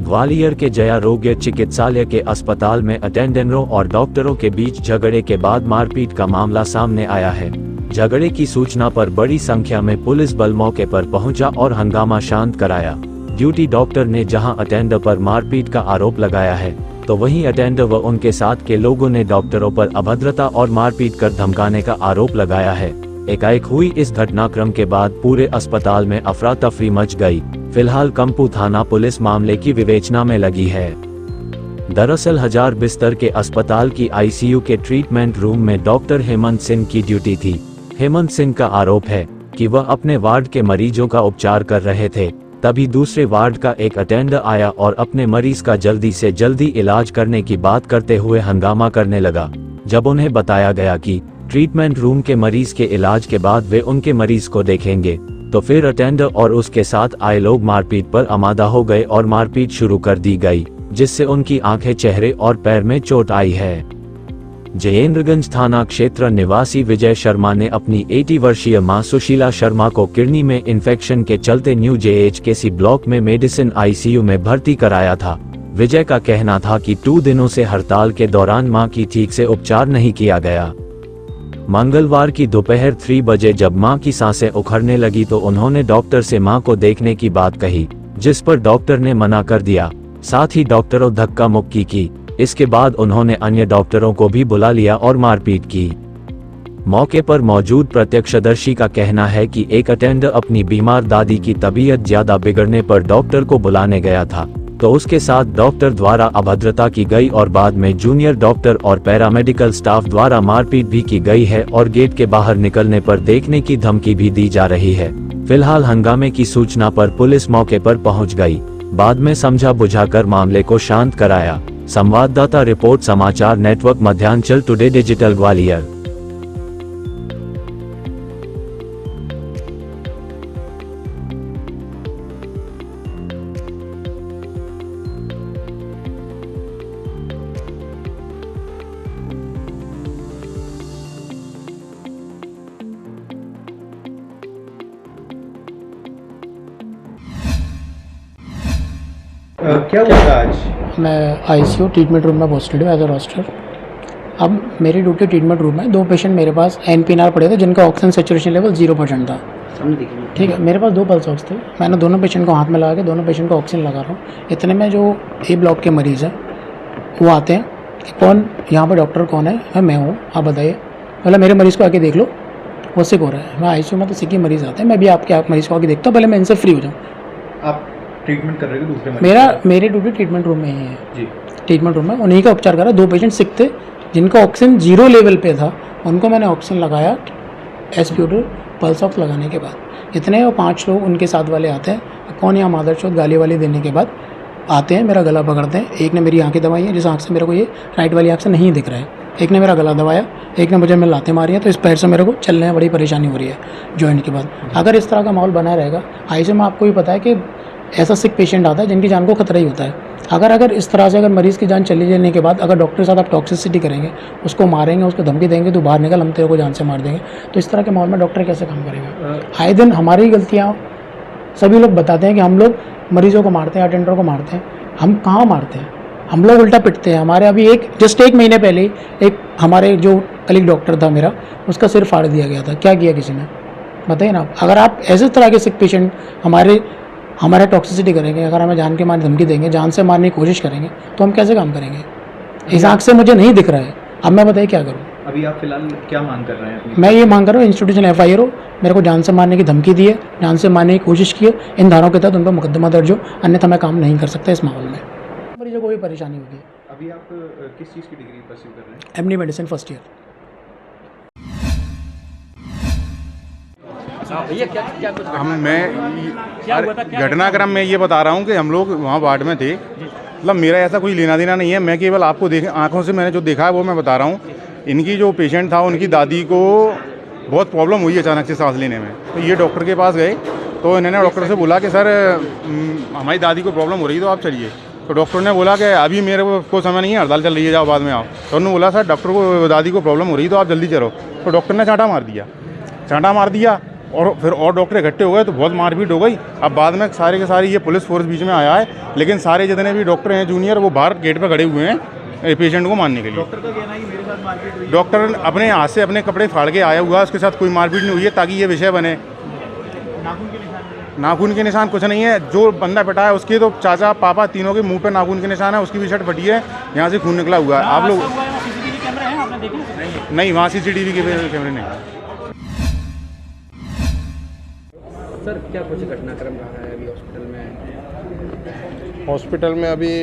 ग्वालियर के जयारोग्य चिकित्सालय के अस्पताल में अटेंडेंटों और डॉक्टरों के बीच झगड़े के बाद मारपीट का मामला सामने आया है। झगड़े की सूचना पर बड़ी संख्या में पुलिस बल मौके पर पहुंचा और हंगामा शांत कराया। ड्यूटी डॉक्टर ने जहां अटेंडर पर मारपीट का आरोप लगाया है, तो वहीं अटेंडर व उनके साथ के लोगों ने डॉक्टरों पर अभद्रता और मारपीट कर धमकाने का आरोप लगाया है। एकाएक हुई इस घटनाक्रम के बाद पूरे अस्पताल में अफरा तफरी मच गई। फिलहाल कंपू थाना पुलिस मामले की विवेचना में लगी है। दरअसल 1000 बिस्तर के अस्पताल की आईसीयू के ट्रीटमेंट रूम में डॉक्टर हेमंत सिंह की ड्यूटी थी। हेमंत सिंह का आरोप है कि वह अपने वार्ड के मरीजों का उपचार कर रहे थे, तभी दूसरे वार्ड का एक अटेंडर आया और अपने मरीज का जल्दी से जल्दी इलाज करने की बात करते हुए हंगामा करने लगा। जब उन्हें बताया गया कि ट्रीटमेंट रूम के मरीज के इलाज के बाद वे उनके मरीज को देखेंगे, तो फिर अटेंडर और उसके साथ आए लोग मारपीट पर आमादा हो गए और मारपीट शुरू कर दी गई, जिससे उनकी आंखें, चेहरे और पैर में चोट आई है। जयेंद्रगंज थाना क्षेत्र निवासी विजय शर्मा ने अपनी 80 वर्षीय मां सुशीला शर्मा को किडनी में इन्फेक्शन के चलते न्यू JHKC ब्लॉक में मेडिसिन आईसीयू में भर्ती कराया था। विजय का कहना था कि 2 दिनों से हड़ताल के दौरान मां की ठीक से उपचार नहीं किया गया। मंगलवार की दोपहर 3 बजे जब मां की सांसें उखड़ने लगी तो उन्होंने डॉक्टर से मां को देखने की बात कही, जिस पर डॉक्टर ने मना कर दिया। साथ ही डॉक्टरों धक्का मुक्की की। इसके बाद उन्होंने अन्य डॉक्टरों को भी बुला लिया और मारपीट की। मौके पर मौजूद प्रत्यक्षदर्शी का कहना है कि एक अटेंडर अपनी बीमार दादी की तबीयत ज्यादा बिगड़ने पर डॉक्टर को बुलाने गया था, तो उसके साथ डॉक्टर द्वारा अभद्रता की गई और बाद में जूनियर डॉक्टर और पैरामेडिकल स्टाफ द्वारा मारपीट भी की गई है और गेट के बाहर निकलने पर देखने की धमकी भी दी जा रही है। फिलहाल हंगामे की सूचना पर पुलिस मौके पर पहुंच गई। बाद में समझा बुझाकर मामले को शांत कराया। संवाददाता रिपोर्ट, समाचार network Madhyanchal today digital Gwalior. क्या हुआ था आज? मैं आईसीयू ट्रीटमेंट रूम में पोस्टेड हूँ एज अ रोस्टर। अब मेरी ड्यूटी ट्रीटमेंट रूम में 2 पेशेंट मेरे पास NPNR पड़े थे जिनका ऑक्सीजन सैचुरेशन लेवल 0% था। ठीक है, मेरे पास 2 पल्स ऑक्स थे। मैंने दोनों पेशेंट को हाथ में लगा के दोनों पेशेंट को ऑक्सीजन लगा रहा हूँ। इतने में जो A ब्लॉक के मरीज़ हैं वो आते हैं कि कौन यहाँ पर डॉक्टर कौन है? मैं हूँ, आप बताइए। पहले मेरे मरीज़ को आके देख लो, वो सिक हो रहा है। मैं आईसीयू में तो सिक ही मरीज़ आते हैं, मैं भी आपके मरीज़ को आके देखता हूँ, पहले मैं इनसे फ्री हो जाऊँ। आप ट्रीटमेंट कर रहे थे दूसरे मरीज? मेरी ड्यूटी ट्रीटमेंट रूम में ही है जी। ट्रीटमेंट रूम में उन्हीं का उपचार करा। 2 पेशेंट सिक थे जिनका ऑक्सीजन 0 लेवल पे था, उनको मैंने ऑक्सीजन लगाया SpO2 पल्स ऑक्स लगाने के बाद। इतने और 5 लोग उनके साथ वाले आते हैं, कौन यहाँ मादरचोद गाली वाली देने के बाद आते हैं, मेरा गला पकड़ते हैं। एक ने मेरी आंखें दबाई हैं, जिस आँख से मेरे को ये राइट वाली आँख से नहीं दिख रहा है। एक ने मेरा गला दबाया, एक ने मुझे में लातें मारी हैं, तो इस पैर से मेरे को चलने में बड़ी परेशानी हो रही है जॉइंट के बाद। अगर इस तरह का माहौल बना रहेगा, आईसीयू में आपको भी पता है कि ऐसा सिक पेशेंट आता है जिनकी जान को खतरा ही होता है। अगर इस तरह से अगर मरीज़ की जान चली जाने के बाद अगर डॉक्टर के साथ आप टॉक्सिसिटी करेंगे, उसको मारेंगे, उसको धमकी देंगे, तो बाहर निकल, हम तेरे को जान से मार देंगे, तो इस तरह के माहौल में डॉक्टर कैसे काम करेंगे? आए दिन हमारी गलतियाँ सभी लोग बताते हैं कि हम लोग मरीजों को मारते हैं, अटेंडरों को मारते हैं। हम कहाँ मारते हैं? हम लोग उल्टा पिटते हैं। हमारे अभी जस्ट 1 महीने पहले एक हमारे जो कलीग डॉक्टर था मेरा, उसका सिर फाड़ दिया गया था। क्या किया किसी ने? बताइए ना। अगर आप ऐसे तरह के सिक पेशेंट हमारे टॉक्सिसिटी करेंगे, अगर हमें जान के मारने धमकी देंगे, जान से मारने की कोशिश करेंगे, तो हम कैसे काम करेंगे? इस आँख से मुझे नहीं दिख रहा है, अब मैं बताइए क्या करूँ? अभी आप फिलहाल क्या मांग कर रहे हैं? मैं ये मांग कर रहा हूँ इंस्टीट्यूशन FIR हो, मेरे को जान से मारने की धमकी दी है, जान से मारने की कोशिश की है, इन धाराओं के तहत उन पर मुकदमा दर्ज हो, अन्यथा मैं काम नहीं कर सकता इस माहौल में। मरीजों को भी परेशानी होगी। अभी आप किस चीज़ की डिग्री परस्यू कर रहे हैं? MD medicine first year. घटनाक्रम में ये बता रहा हूँ कि हम लोग वहाँ वार्ड में थे। मतलब मेरा ऐसा कोई लेना देना नहीं है, मैं केवल आपको आंखों से मैंने जो देखा है वो मैं बता रहा हूँ। इनकी जो पेशेंट था, उनकी दादी को बहुत प्रॉब्लम हुई अचानक से सांस लेने में, तो ये डॉक्टर के पास गए, तो इन्होंने डॉक्टर से बोला कि सर हमारी दादी को प्रॉब्लम हो रही है, तो आप चलिए। तो डॉक्टर ने बोला कि अभी मेरे को समय नहीं है, हड़ताल चल रही है, जाओ बाद में आओ। तो उन्होंने बोला सर डॉक्टर को दादी को प्रॉब्लम हो रही है, तो आप जल्दी चलो। तो डॉक्टर ने चांटा मार दिया। और फिर और डॉक्टर इकट्ठे हो गए तो बहुत मारपीट हो गई। अब बाद में सारे के सारे ये पुलिस फोर्स बीच में आया है, लेकिन सारे जितने भी डॉक्टर हैं जूनियर वो बाहर गेट पर खड़े हुए हैं पेशेंट को मारने के लिए। डॉक्टर का कहना है कि मेरे साथ मारपीट हुई है। डॉक्टर अपने हाथ से अपने कपड़े फाड़ के आया हुआ है, उसके साथ कोई मारपीट नहीं हुई है ताकि ये विषय बने। नाखून के निशान नाखून के निशान कुछ नहीं है, जो बंदा पिटा है उसके तो चाचा पापा तीनों के मुंह पे नाखून के निशान है, उसकी भी शर्ट फटी है, यहाँ से खून निकला हुआ है। आप लोग नहीं, वहाँ CCTV के कैमरे नहीं। सर क्या कुछ घटनाक्रम रहा है अभी हॉस्पिटल में? हॉस्पिटल में अभी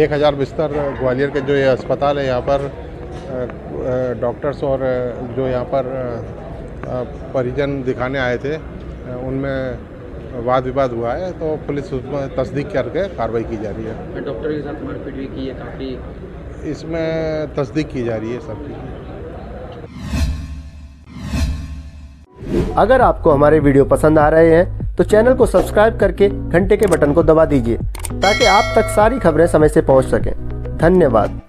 1000 बिस्तर ग्वालियर के जो ये अस्पताल है, यहाँ पर डॉक्टर्स और जो यहाँ पर परिजन दिखाने आए थे उनमें वाद विवाद हुआ है, तो पुलिस उसमें तस्दीक करके कार्रवाई की जा रही है। डॉक्टर के साथ मारपीट भी की है काफ़ी, इसमें तस्दीक की जा रही है सबकी। अगर आपको हमारे वीडियो पसंद आ रहे हैं तो चैनल को सब्सक्राइब करके घंटे के बटन को दबा दीजिए ताकि आप तक सारी खबरें समय से पहुंच सकें। धन्यवाद।